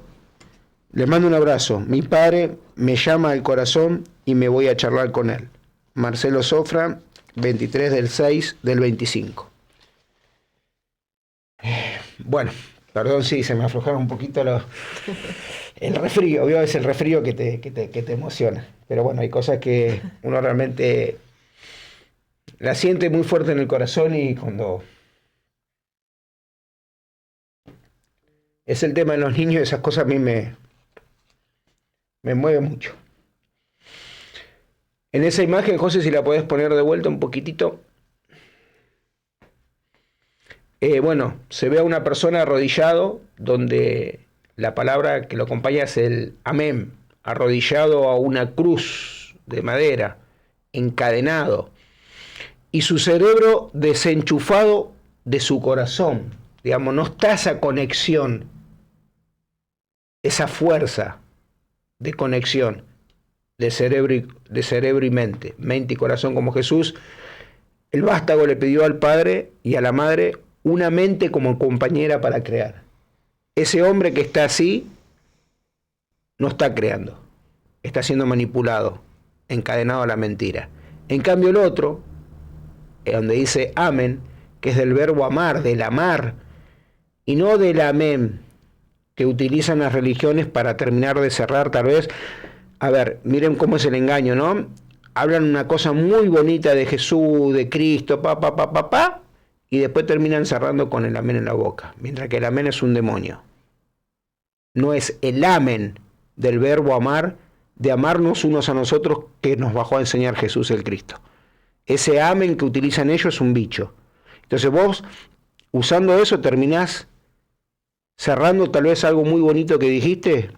Mi padre me llama al corazón y me voy a charlar con él. Marcelo Sofra, 23/6/25. Bueno, perdón si se me aflojaron un poquito el resfrío, ¿vio? Es el resfrío que te emociona. Pero bueno, hay cosas que uno realmente la siente muy fuerte en el corazón y cuando es el tema de los niños, esas cosas a mí me mueven mucho. En esa imagen, José, si la podés poner de vuelta un poquitito. Bueno, se ve a una persona arrodillado, donde la palabra que lo acompaña es el amén, arrodillado a una cruz de madera, encadenado, y su cerebro desenchufado de su corazón. Digamos, no está esa conexión, esa fuerza de conexión de cerebro y mente y corazón como Jesús. El vástago le pidió al padre y a la madre una mente como compañera para crear. Ese hombre que está así no está creando, está siendo manipulado, encadenado a la mentira. En cambio el otro, donde dice amén, que es del verbo amar, del amar, y no del amén que utilizan las religiones para terminar de cerrar tal vez. A ver, miren cómo es el engaño, ¿no? Hablan una cosa muy bonita de Jesús, de Cristo, y después terminan cerrando con el amén en la boca, mientras que el amén es un demonio. No es el amén del verbo amar, de amarnos unos a nosotros, que nos bajó a enseñar Jesús el Cristo. Ese amén que utilizan ellos es un bicho. Entonces vos, usando eso, terminás cerrando tal vez algo muy bonito que dijiste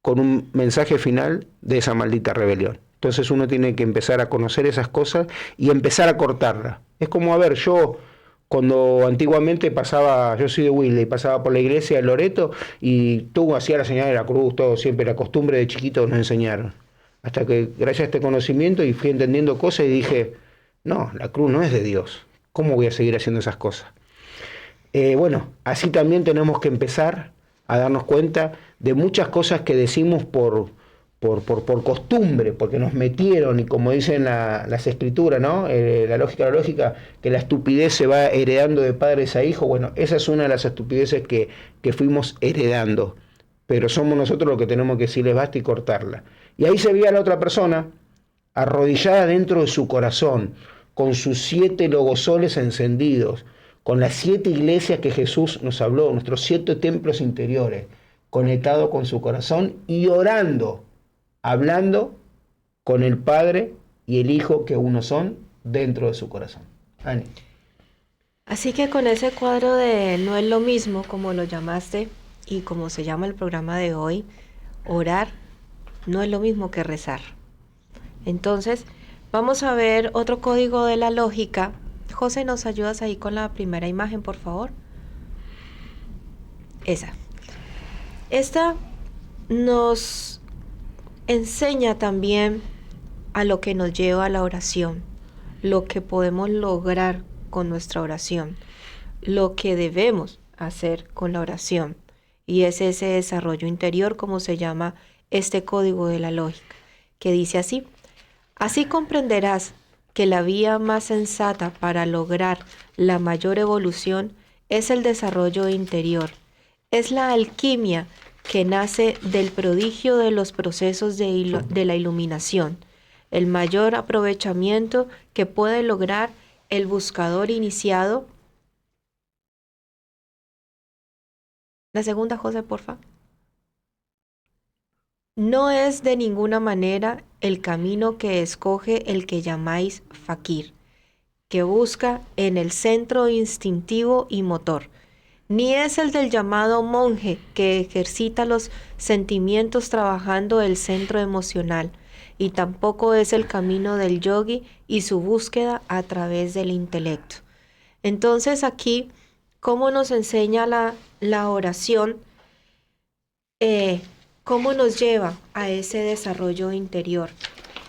con un mensaje final de esa maldita rebelión. Entonces uno tiene que empezar a conocer esas cosas y empezar a cortarlas. Es como, a ver, yo cuando antiguamente pasaba, yo soy de Wilde, y pasaba por la iglesia de Loreto y tú hacías la señal de la cruz, todo siempre, la costumbre de chiquito nos enseñaron. Hasta que gracias a este conocimiento y fui entendiendo cosas y dije, no, la cruz no es de Dios. ¿Cómo voy a seguir haciendo esas cosas? Bueno, así también tenemos que empezar a darnos cuenta de muchas cosas que decimos por costumbre, porque nos metieron, y como dicen las escrituras, ¿no? La lógica, que la estupidez se va heredando de padres a hijos. Bueno, esa es una de las estupideces que fuimos heredando, pero somos nosotros los que tenemos que decirles basta y cortarla. Y ahí se veía a la otra persona arrodillada dentro de su corazón, con sus 7 logosoles encendidos, con las 7 iglesias que Jesús nos habló, nuestros 7 templos interiores, conectado con su corazón y orando, hablando con el Padre y el Hijo, que uno son, dentro de su corazón. Ani. Así que con ese cuadro de no es lo mismo, como lo llamaste y como se llama el programa de hoy, orar no es lo mismo que rezar. Entonces, vamos a ver otro código de la lógica. José, ¿nos ayudas ahí con la primera imagen, por favor? Esa. Esta nos enseña también a lo que nos lleva a la oración, lo que podemos lograr con nuestra oración, lo que debemos hacer con la oración. Y es ese desarrollo interior, como se llama este código de la lógica, que dice así: así comprenderás que la vía más sensata para lograr la mayor evolución es el desarrollo interior, Es la alquimia que nace del prodigio de los procesos de la iluminación, el mayor aprovechamiento que puede lograr el buscador iniciado. La segunda, José, porfa. No es de ninguna manera el camino que escoge el que llamáis fakir, que busca en el centro instintivo y motor, ni es el del llamado monje que ejercita los sentimientos trabajando el centro emocional, y tampoco es el camino del yogi y su búsqueda a través del intelecto. Entonces aquí, ¿cómo nos enseña la oración? ¿Cómo nos lleva a ese desarrollo interior?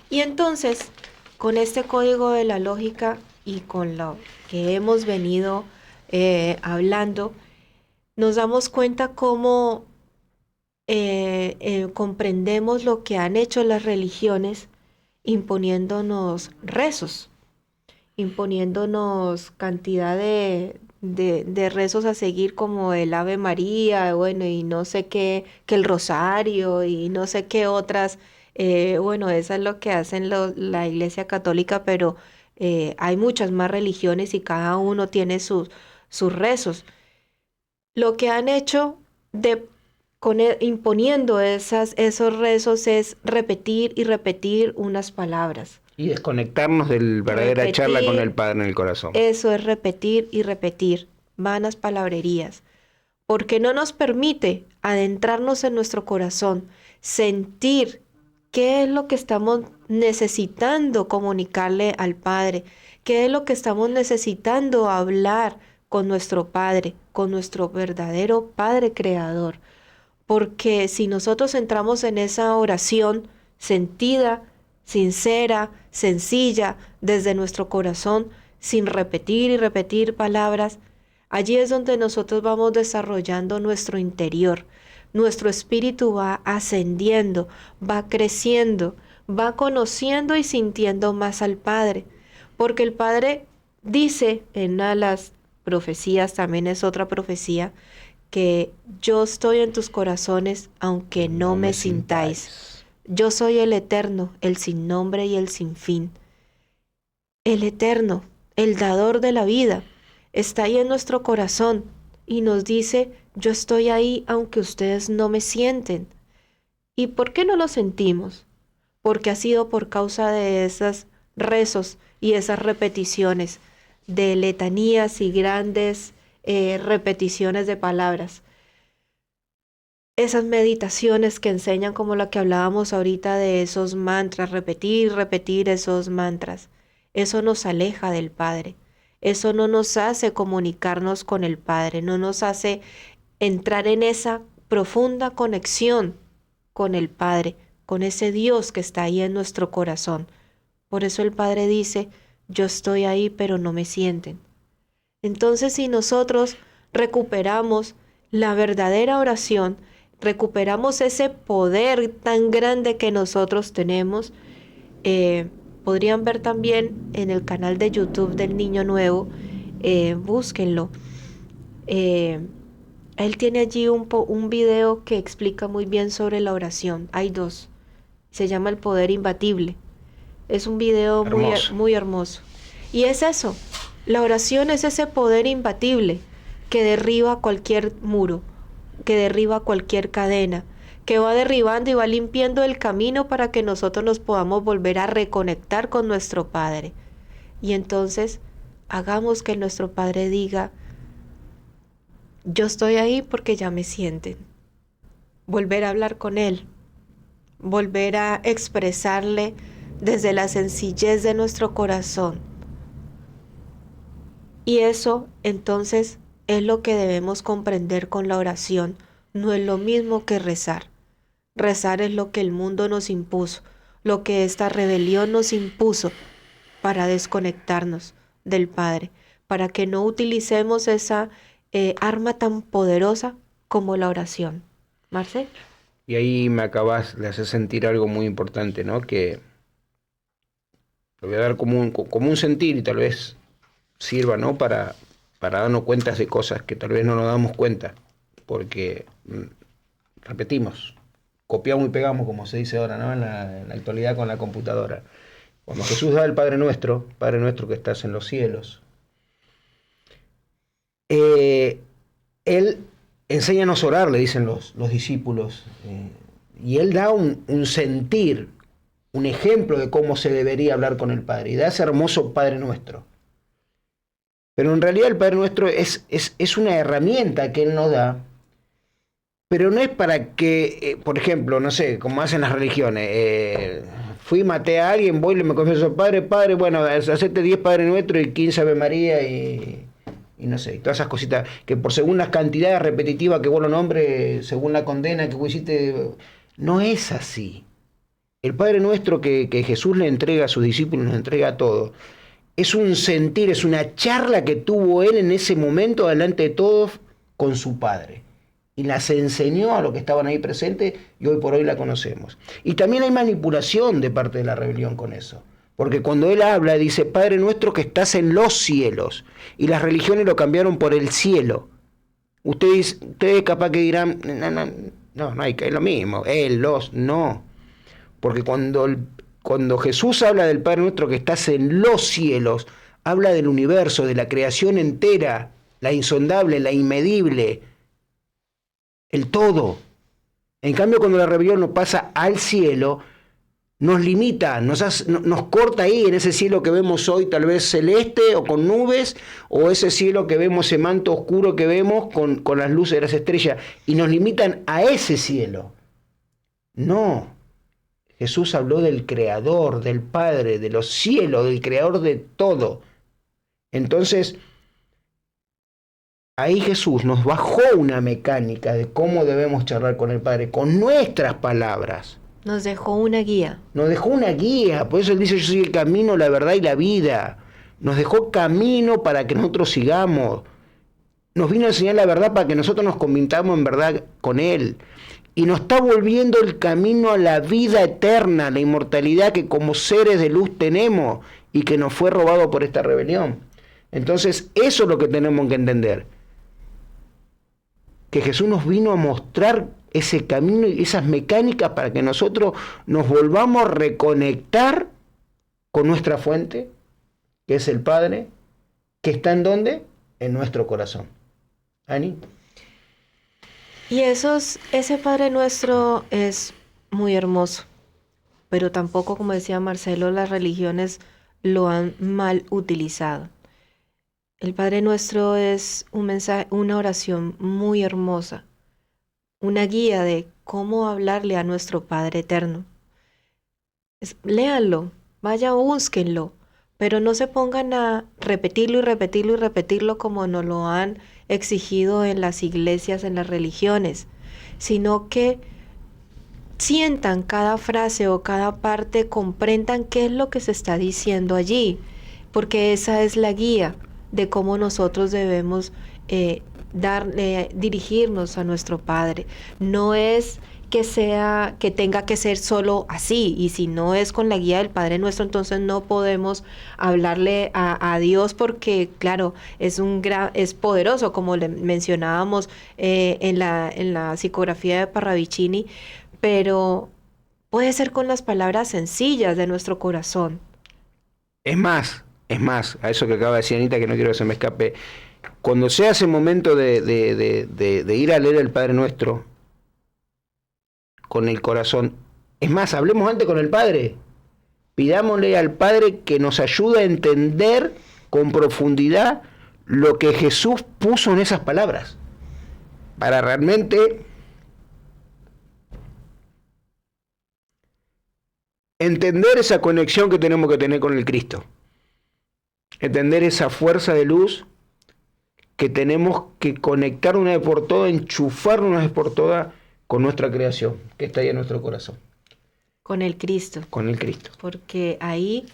Y entonces, con este código de la lógica y con lo que hemos venido hablando, nos damos cuenta cómo comprendemos lo que han hecho las religiones imponiéndonos rezos, imponiéndonos cantidad de rezos a seguir como el Ave María, bueno, y no sé qué, que el Rosario y no sé qué otras, bueno, eso es lo que hacen la Iglesia Católica, pero hay muchas más religiones y cada uno tiene sus rezos. Lo que han hecho imponiendo esos rezos es repetir y repetir unas palabras. Y desconectarnos de la verdadera charla con el Padre en el corazón. Eso es repetir y repetir, vanas palabrerías, porque no nos permite adentrarnos en nuestro corazón, sentir qué es lo que estamos necesitando comunicarle al Padre, qué es lo que estamos necesitando hablar con nuestro Padre, con nuestro verdadero Padre Creador. Porque si nosotros entramos en esa oración sentida, sincera, sencilla, desde nuestro corazón, sin repetir y repetir palabras, allí es donde nosotros vamos desarrollando nuestro interior. Nuestro espíritu va ascendiendo, va creciendo, va conociendo y sintiendo más al Padre. Porque el Padre dice en una de las profecías, también es otra profecía, que yo estoy en tus corazones aunque no me sintáis. Yo soy el eterno, el sin nombre y el sin fin. El eterno, el dador de la vida, está ahí en nuestro corazón y nos dice, yo estoy ahí aunque ustedes no me sienten. ¿Y por qué no lo sentimos? Porque ha sido por causa de esos rezos y esas repeticiones de letanías y grandes repeticiones de palabras. Esas meditaciones que enseñan como la que hablábamos ahorita de esos mantras, repetir esos mantras. Eso nos aleja del Padre. Eso no nos hace comunicarnos con el Padre, no nos hace entrar en esa profunda conexión con el Padre, con ese Dios que está ahí en nuestro corazón. Por eso el Padre dice, yo estoy ahí pero no me sienten. Entonces, si nosotros recuperamos la verdadera oración, recuperamos ese poder tan grande que nosotros tenemos, podrían ver también en el canal de YouTube del Niño Nuevo, búsquenlo. Él tiene allí un video que explica muy bien sobre la oración. Hay dos. Se llama El Poder Imbatible. Es un video muy hermoso. Y es eso. La oración es ese poder imbatible que derriba cualquier muro, que derriba cualquier cadena, que va derribando y va limpiando el camino para que nosotros nos podamos volver a reconectar con nuestro Padre. Y entonces hagamos que nuestro Padre diga, yo estoy ahí porque ya me sienten. Volver a hablar con Él, volver a expresarle desde la sencillez de nuestro corazón. Y eso entonces es lo que debemos comprender con la oración. No es lo mismo que rezar. Rezar es lo que el mundo nos impuso, lo que esta rebelión nos impuso para desconectarnos del Padre, para que no utilicemos esa arma tan poderosa como la oración. Marce. Y ahí me acabas de hacer sentir algo muy importante, ¿no? Que lo voy a dar como un sentir y tal vez sirva, ¿no? Para darnos cuenta de cosas que tal vez no nos damos cuenta. porque, repetimos, copiamos y pegamos, como se dice ahora, ¿no? En la actualidad con la computadora. Cuando Jesús da el Padre Nuestro que estás en los cielos, Él enséñanos a orar, le dicen los discípulos, y Él da un sentir, un ejemplo de cómo se debería hablar con el Padre, y da ese hermoso Padre Nuestro. Pero en realidad el Padre Nuestro es una herramienta que Él nos da, pero no es para que, por ejemplo, no sé, como hacen las religiones, maté a alguien, voy y me confieso, Padre, bueno, hacete 10 Padre Nuestro y 15 Ave María y no sé, todas esas cositas, que por según las cantidades repetitivas que vos lo nombres, según la condena que vos hiciste, no es así. El Padre Nuestro que Jesús le entrega a sus discípulos, nos entrega a todos, es un sentir, es una charla que tuvo Él en ese momento delante de todos con su Padre. Y las enseñó a los que estaban ahí presentes y hoy por hoy la conocemos. Y también hay manipulación de parte de la rebelión con eso. Porque cuando Él habla, dice, Padre Nuestro que estás en los cielos. Y las religiones lo cambiaron por el cielo. Ustedes capaz que dirán, no, hay que es lo mismo, no. Porque cuando Jesús habla del Padre Nuestro que estás en los cielos, habla del universo, de la creación entera, la insondable, la inmedible, el todo. En cambio, cuando la rebelión nos pasa al cielo, nos limita, nos corta ahí en ese cielo que vemos hoy, tal vez celeste o con nubes, o ese cielo que vemos, ese manto oscuro que vemos con las luces de las estrellas, y nos limitan a ese cielo. No, Jesús habló del Creador, del Padre, de los cielos, del Creador de todo. Entonces, ahí Jesús nos bajó una mecánica de cómo debemos charlar con el Padre, con nuestras palabras. Nos dejó una guía. Nos dejó una guía, por eso Él dice, yo soy el camino, la verdad y la vida. Nos dejó camino para que nosotros sigamos. Nos vino a enseñar la verdad para que nosotros nos convirtamos en verdad con Él. Y nos está volviendo el camino a la vida eterna, la inmortalidad que como seres de luz tenemos y que nos fue robado por esta rebelión. Entonces, eso es lo que tenemos que entender. Que Jesús nos vino a mostrar ese camino y esas mecánicas para que nosotros nos volvamos a reconectar con nuestra fuente, que es el Padre, que está ¿en dónde? En nuestro corazón. ¿Ani? Y ese Padre Nuestro es muy hermoso, pero tampoco, como decía Marcelo, las religiones lo han mal utilizado. El Padre Nuestro es un mensaje, una oración muy hermosa, una guía de cómo hablarle a nuestro Padre Eterno. Léanlo, búsquenlo, pero no se pongan a repetirlo y repetirlo y repetirlo como nos lo han exigido en las iglesias, en las religiones, sino que sientan cada frase o cada parte, comprendan qué es lo que se está diciendo allí, porque esa es la guía de cómo nosotros debemos dirigirnos a nuestro Padre. No es que tenga que ser solo así, y si no es con la guía del Padre Nuestro, entonces no podemos hablarle a Dios, porque claro, es poderoso, como le mencionábamos en la psicografía de Parravicini, pero puede ser con las palabras sencillas de nuestro corazón. Es más, a eso que acaba de decir Anita, que no quiero que se me escape, cuando sea ese momento de ir a leer el Padre Nuestro con el corazón, es más, hablemos antes con el Padre, pidámosle al Padre que nos ayude a entender con profundidad lo que Jesús puso en esas palabras, para realmente entender esa conexión que tenemos que tener con el Cristo. Entender esa fuerza de luz que tenemos que conectar una vez por todas, enchufarnos una vez por todas con nuestra creación, que está ahí en nuestro corazón. Con el Cristo. Con el Cristo. Porque ahí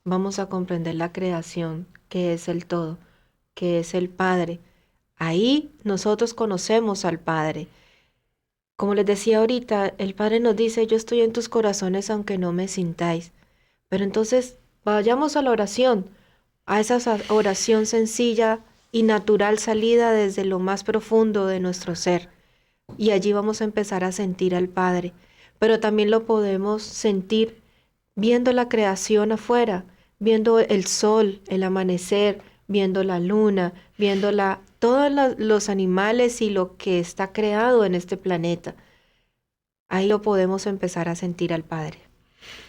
vamos a comprender la creación, que es el todo, que es el Padre. Ahí nosotros conocemos al Padre. Como les decía ahorita, el Padre nos dice, yo estoy en tus corazones aunque no me sintáis. Pero entonces vayamos a la oración, a esa oración sencilla y natural salida desde lo más profundo de nuestro ser. y allí vamos a empezar a sentir al Padre. Pero también lo podemos sentir viendo la creación afuera, viendo el sol, el amanecer, viendo la luna, viendo todos los animales y lo que está creado en este planeta. Ahí lo podemos empezar a sentir al Padre.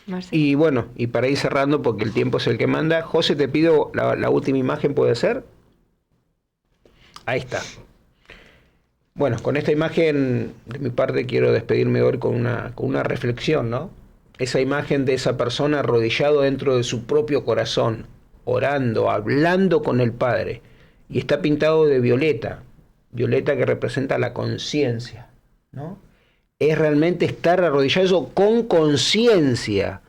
Marcelo. Y bueno, y para ir cerrando, porque el tiempo es el que manda, José, te pido la última imagen, ¿puede ser? Ahí está. Bueno, con esta imagen de mi parte quiero despedirme hoy con una reflexión, ¿no? Esa imagen de esa persona arrodillado dentro de su propio corazón, orando, hablando con el Padre. Y está pintado de violeta, violeta que representa la conciencia, ¿no? Es realmente estar arrodillado eso con conciencia,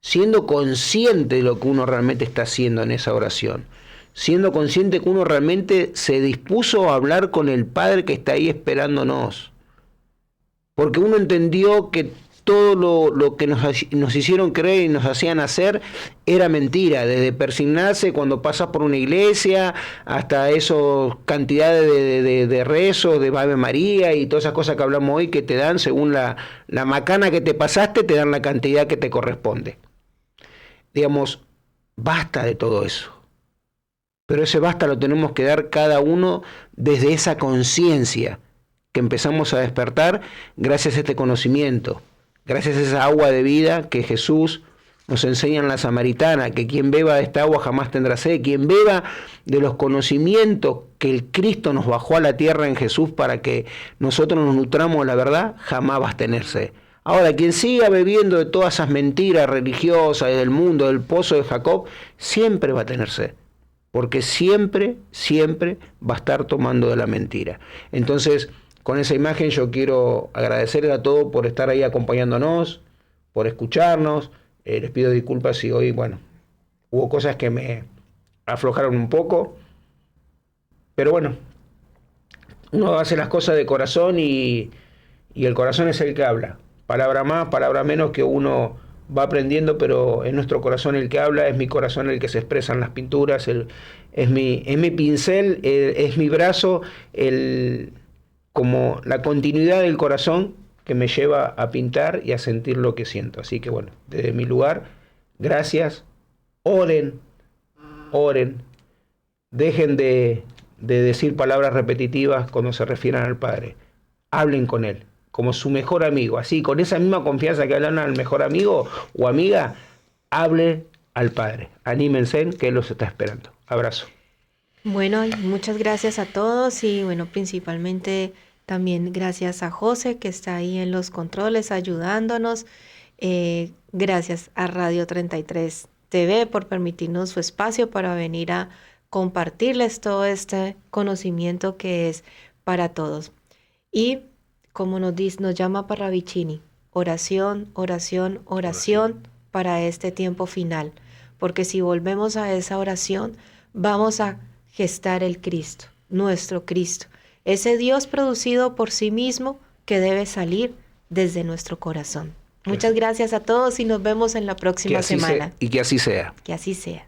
siendo consciente de lo que uno realmente está haciendo en esa oración, siendo consciente que uno realmente se dispuso a hablar con el Padre que está ahí esperándonos, porque uno entendió que todo lo que nos hicieron creer y nos hacían hacer era mentira, desde persignarse cuando pasas por una iglesia hasta esas cantidades de rezos, de Ave María y todas esas cosas que hablamos hoy que te dan según la macana que te pasaste, te dan la cantidad que te corresponde. Digamos, basta de todo eso. Pero ese basta lo tenemos que dar cada uno desde esa conciencia que empezamos a despertar gracias a este conocimiento. Gracias a esa agua de vida que Jesús nos enseña en la Samaritana, que quien beba de esta agua jamás tendrá sed, quien beba de los conocimientos que el Cristo nos bajó a la tierra en Jesús para que nosotros nos nutramos de la verdad, jamás va a tener sed. Ahora, quien siga bebiendo de todas esas mentiras religiosas del mundo, del pozo de Jacob, siempre va a tener sed, porque siempre va a estar tomando de la mentira. Entonces, con esa imagen yo quiero agradecerles a todos por estar ahí acompañándonos, por escucharnos. Les pido disculpas si hoy, bueno, hubo cosas que me aflojaron un poco. Pero bueno, uno hace las cosas de corazón y el corazón es el que habla. Palabra más, palabra menos que uno va aprendiendo, pero es nuestro corazón el que habla, es mi corazón el que se expresa en las pinturas, es mi pincel, es mi brazo, como la continuidad del corazón que me lleva a pintar y a sentir lo que siento. Así que bueno, desde mi lugar, gracias, oren, dejen de decir palabras repetitivas cuando se refieran al Padre, hablen con Él, como su mejor amigo, así, con esa misma confianza que hablan al mejor amigo o amiga, hable al Padre, anímense que Él los está esperando. Abrazo. Bueno, y muchas gracias a todos y bueno, principalmente también gracias a José que está ahí en los controles ayudándonos. Gracias a Radio 33 TV por permitirnos su espacio para venir a compartirles todo este conocimiento que es para todos. Y como nos llama Parravicini, oración para este tiempo final. Porque si volvemos a esa oración, vamos a gestar el Cristo, nuestro Cristo. Ese Dios producido por sí mismo que debe salir desde nuestro corazón. Muchas gracias a todos y nos vemos en la próxima semana. Y que así sea. Que así sea.